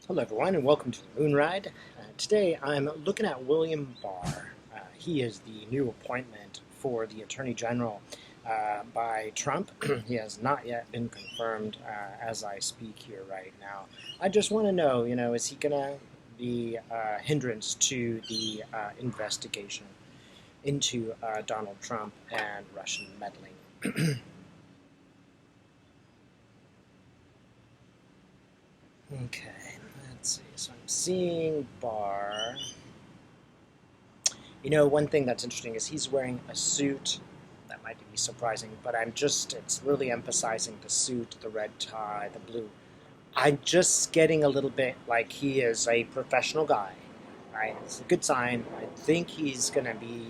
Hello everyone and welcome to the Moon Ride. Today I'm looking at William Barr. He is the new appointment for the Attorney General by Trump. He has not yet been confirmed as I speak here right now. I just want to know, is he going to be a hindrance to the investigation into Donald Trump and Russian meddling? Okay, let's see. So I'm seeing Barr. One thing that's interesting is he's wearing a suit. That might be surprising, but it's really emphasizing the suit, the red tie, the blue. I'm just getting a little bit like he is a professional guy, right? It's a good sign. I think he's going to be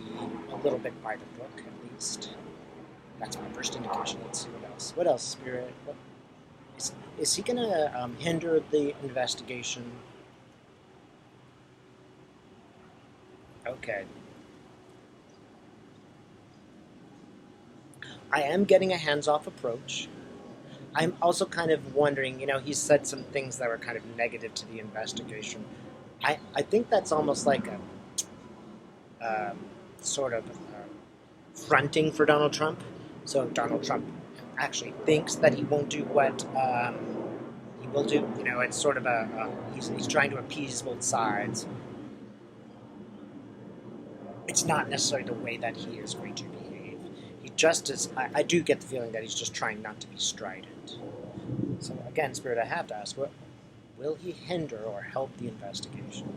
a little bit by the book, at least. That's my first indication. Let's see what else. What else, Spirit? Is he going to hinder the investigation? Okay. I am getting a hands-off approach. I'm also kind of wondering, he said some things that were kind of negative to the investigation. I think that's almost like a sort of fronting for Donald Trump. So Donald Trump actually thinks that he won't do what he will do. It's sort of he's trying to appease both sides. It's not necessarily the way that he is going to behave. He just is. I do get the feeling that he's just trying not to be strident. So again, Spirit, I have to ask, will he hinder or help the investigation?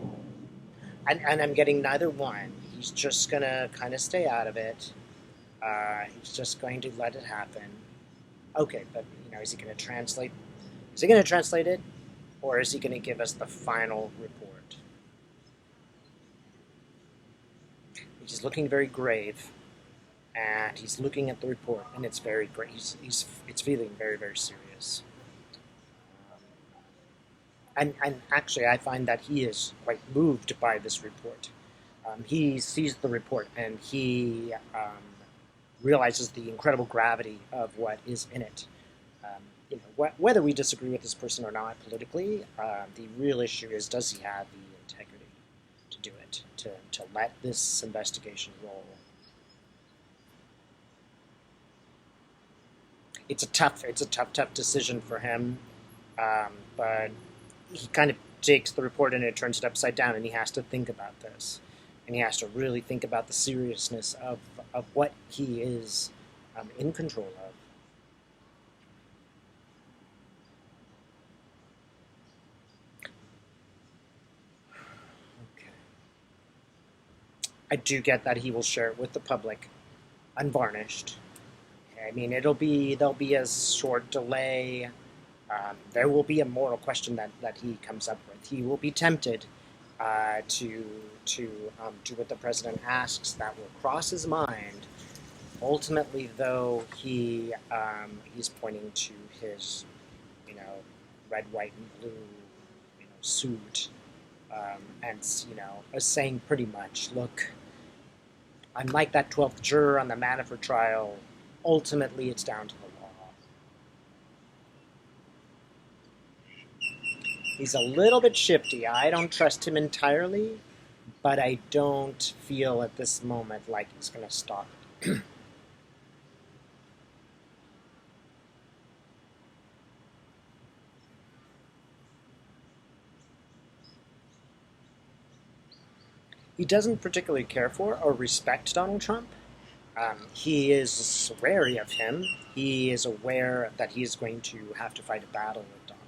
And I'm getting neither one. He's just going to kind of stay out of it. He's just going to let it happen. Okay, but, is he going to translate? Is he going to translate it? Or is he going to give us the final report? He's looking very grave. And he's looking at the report, and it's very grave. It's feeling very, very serious. And actually, I find that he is quite moved by this report. He sees the report, and he realizes the incredible gravity of what is in it. Whether we disagree with this person or not politically, the real issue is, does he have the integrity to do it, to let this investigation roll? It's a tough decision for him, but he kind of takes the report and it turns it upside down, and he has to think about this, and he has to really think about the seriousness of what he is in control of. Okay. I do get that he will share it with the public, unvarnished. I mean, there'll be a short delay. There will be a moral question that he comes up with. He will be tempted to do what the president asks. That will cross his mind. Ultimately, though, he's pointing to his, red, white, and blue, suit, and is saying pretty much, look, I'm like that 12th juror on the Manafort trial. Ultimately, it's down to the law. He's a little bit shifty. I don't trust him entirely, but I don't feel at this moment like he's going to stop it. He doesn't particularly care for or respect Donald Trump. He is wary of him. He is aware that he is going to have to fight a battle with Donald.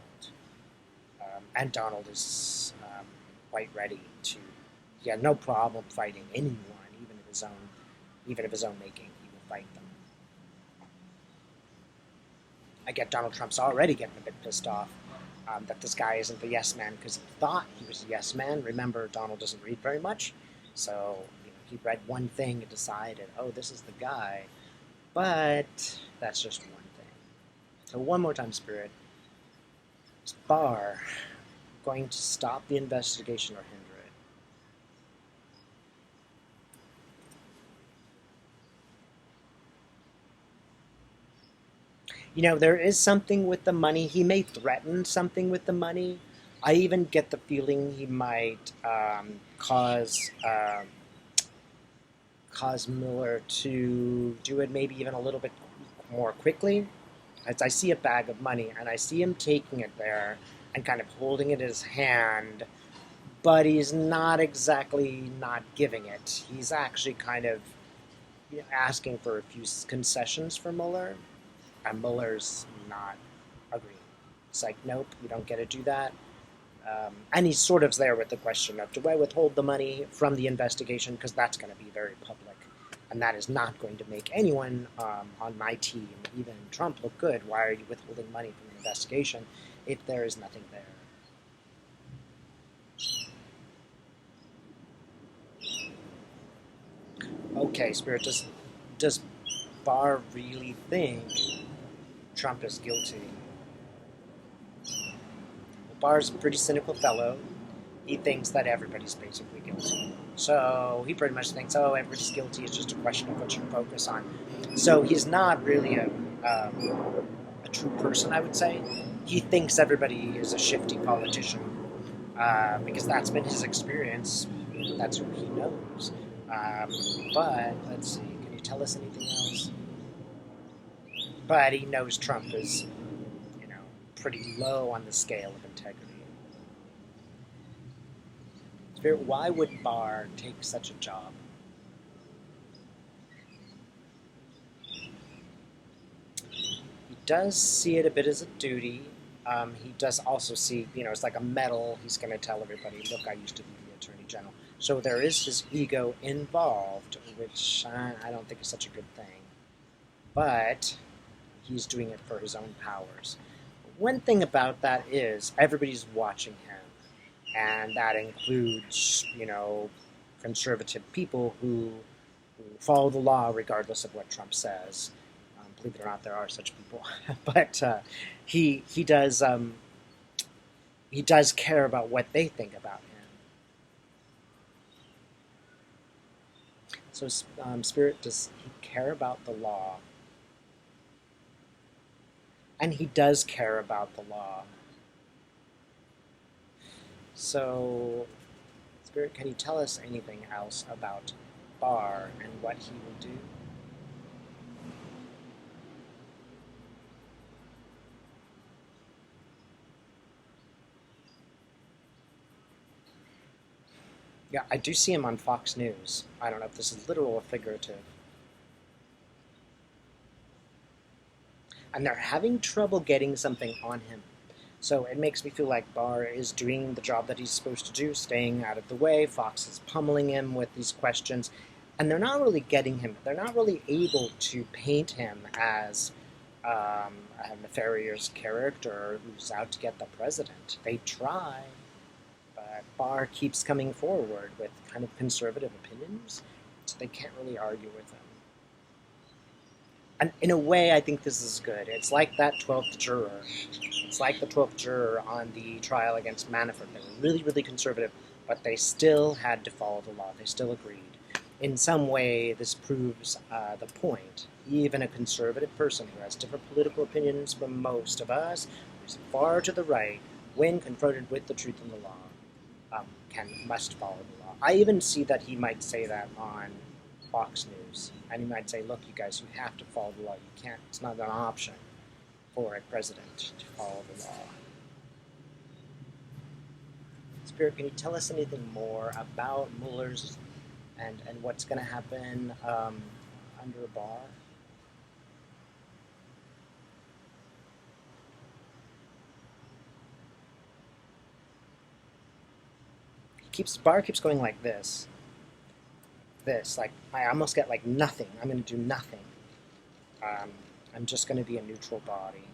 And Donald is quite ready to. He had no problem fighting anyone, even of his own making. He will fight them. I get Donald Trump's already getting a bit pissed off that this guy isn't the yes man, because he thought he was a yes man. Remember, Donald doesn't read very much, so he read one thing and decided, oh, this is the guy. But that's just one thing. So one more time, Spirit. Is Barr going to stop the investigation or hinder it? There is something with the money. He may threaten something with the money. I even get the feeling he might cause Mueller to do it maybe even a little bit more quickly. As I see a bag of money and I see him taking it there and kind of holding it in his hand, but he's not exactly not giving it. He's actually kind of asking for a few concessions for Mueller, and Mueller's not agreeing. It's like, nope, you don't get to do that. And he's sort of there with the question of, do I withhold the money from the investigation? Because that's going to be very public. And that is not going to make anyone on my team, even Trump, look good. Why are you withholding money from the investigation if there is nothing there? Okay, Spirit, does Barr really think Trump is guilty? Well, Barr's a pretty cynical fellow. He thinks that everybody's basically guilty. So he pretty much thinks, oh, everybody's guilty. It's just a question of what you focus on. So he's not really a true person, I would say. He thinks everybody is a shifty politician because that's been his experience. That's who he knows. But let's see, can you tell us anything else? But he knows Trump is, pretty low on the scale of integrity. Why would Barr take such a job? He does see it a bit as a duty. He does also see, it's like a medal. He's going to tell everybody, look, I used to be the Attorney General. So there is his ego involved, which I don't think is such a good thing. But he's doing it for his own powers. One thing about that is everybody's watching him. And that includes, conservative people who follow the law regardless of what Trump says. Believe it or not, there are such people. But he does care about what they think about him. So, Spirit, does he care about the law? And he does care about the law. So, Spirit, can you tell us anything else about Barr and what he will do? Yeah, I do see him on Fox News. I don't know if this is literal or figurative. And they're having trouble getting something on him. So it makes me feel like Barr is doing the job that he's supposed to do, staying out of the way. Fox is pummeling him with these questions. And they're not really getting him. They're not really able to paint him as a nefarious character who's out to get the president. They try, but Barr keeps coming forward with kind of conservative opinions, so they can't really argue with him. And in a way, I think this is good. It's like that 12th juror. It's like the 12th juror on the trial against Manafort. They were really, really conservative, but they still had to follow the law. They still agreed. In some way, this proves the point. Even a conservative person who has different political opinions from most of us, who's far to the right, when confronted with the truth in the law, must follow the law. I even see that he might say that on Fox News. And he might say, look, you guys, you have to follow the law. You can't, it's not an option for a president to follow the law. Spirit, can you tell us anything more about Mueller's and what's going to happen under Barr? Barr keeps going like this. Like, I almost get like nothing. I'm going to do nothing. I'm just going to be a neutral body.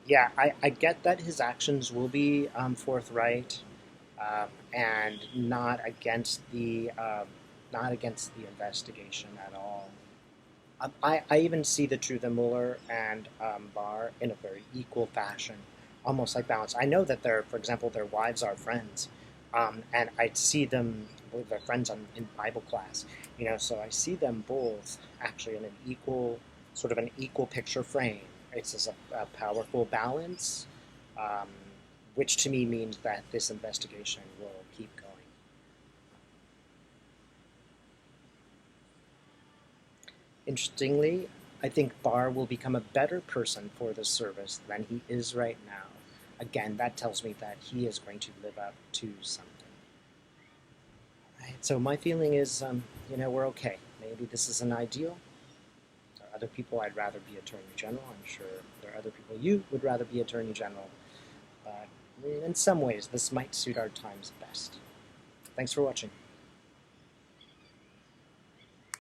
Yeah, I get that his actions will be forthright and not against the investigation at all. I even see the truth in Mueller and Barr in a very equal fashion, almost like balance. I know that for example, their wives are friends, and I see them. I believe they're friends in Bible class, so I see them both actually in an equal sort of an equal picture frame. It's a powerful balance, um, which to me means that this investigation will keep going. Interestingly, I think Barr will become a better person for the service than he is right now. Again, that tells me that he is going to live up to something. Right, so my feeling is, we're okay. Maybe this isn't ideal. There are other people I'd rather be Attorney General. I'm sure there are other people you would rather be Attorney General. But in some ways, this might suit our times best. Thanks for watching.